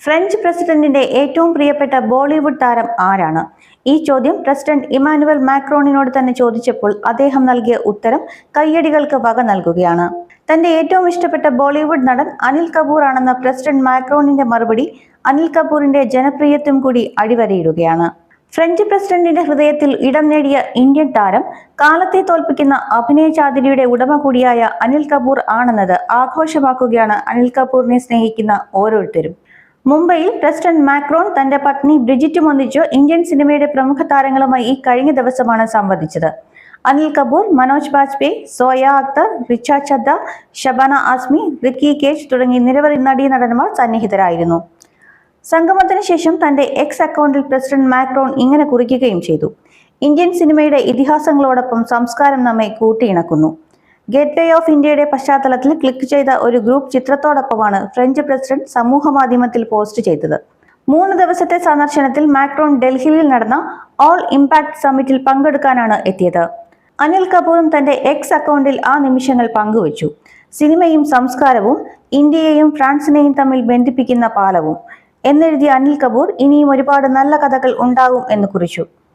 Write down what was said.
French പ്രസിഡന്റിന്റെ ഏറ്റവും പ്രിയപ്പെട്ട ബോളിവുഡ് താരം ആരാണ്? ഈ ചോദ്യം പ്രസിഡന്റ് ഇമാനുവൽ മാക്രോണിനോട് തന്നെ ചോദിച്ചപ്പോൾ അദ്ദേഹം നൽകിയ ഉത്തരം കയ്യടികൾക്ക് വക നൽകുകയാണ്. തന്റെ ഏറ്റവും ഇഷ്ടപ്പെട്ട ബോളിവുഡ് നടൻ അനിൽ കപൂർ ആണെന്ന പ്രസിഡന്റ് മാക്രോണിന്റെ മറുപടി അനിൽ കപൂറിന്റെ ജനപ്രിയത്വം കൂടി അടിവരയിടുകയാണ്. ഫ്രഞ്ച് പ്രസിഡന്റിന്റെ ഹൃദയത്തിൽ ഇടം നേടിയ ഇന്ത്യൻ താരം കാലത്തെ തോൽപ്പിക്കുന്ന അഭിനയ ചാതുരിയുടെ ഉടമ കൂടിയായ അനിൽ കപൂർ ആണെന്നത് ആഘോഷമാക്കുകയാണ് അനിൽ കപൂറിനെ സ്നേഹിക്കുന്ന ഓരോരുത്തരും. മുംബൈയിൽ പ്രസിഡന്റ് മാക്രോൺ തന്റെ പത്നി ബ്രിജിറ്റും ഒന്നിച്ചു ഇന്ത്യൻ സിനിമയുടെ പ്രമുഖ താരങ്ങളുമായി ഈ കഴിഞ്ഞ ദിവസമാണ് സംവദിച്ചത്. അനിൽ കപൂർ, മനോജ് ബാജ്പേയി, സോയ അക്തർ, റിച്ച ചദ്ദ, ഷബാന ആസ്മി, റിക്കി കേജ് തുടങ്ങി നിരവധി നടീനടന്മാർ സന്നിഹിതരായിരുന്നു. സംഗമത്തിന് ശേഷം തന്റെ എക്സ് അക്കൗണ്ടിൽ പ്രസിഡന്റ് മാക്രോൺ ഇങ്ങനെ കുറിക്കുകയും ചെയ്തു: ഇന്ത്യൻ സിനിമയുടെ ഇതിഹാസങ്ങളോടൊപ്പം സംസ്കാരം നമ്മെ കൂട്ടിയിണക്കുന്നു. ഗേറ്റ്വേ ഓഫ് ഇന്ത്യയുടെ പശ്ചാത്തലത്തിൽ ക്ലിക്ക് ചെയ്ത ഒരു ഗ്രൂപ്പ് ചിത്രത്തോടൊപ്പമാണ് ഫ്രഞ്ച് പ്രസിഡന്റ് സമൂഹ മാധ്യമത്തിൽ പോസ്റ്റ് ചെയ്തത്. 3 ദിവസത്തെ സന്ദർശനത്തിൽ മാക്രോൺ ഡൽഹിയിൽ നടന്ന ഓൾ ഇംപാക്ട് സമ്മിറ്റിൽ പങ്കെടുക്കാനാണ് എത്തിയത്. അനിൽ കപൂറും തന്റെ എക്സ് അക്കൗണ്ടിൽ ആ നിമിഷങ്ങൾ പങ്കുവച്ചു. സിനിമയും സംസ്കാരവും ഇന്ത്യയെയും ഫ്രാൻസിനെയും തമ്മിൽ ബന്ധിപ്പിക്കുന്ന പാലവും എന്നെഴുതിയ അനിൽ കപൂർ ഇനിയും ഒരുപാട് നല്ല കഥകൾ ഉണ്ടാകും എന്ന് കുറിച്ചു.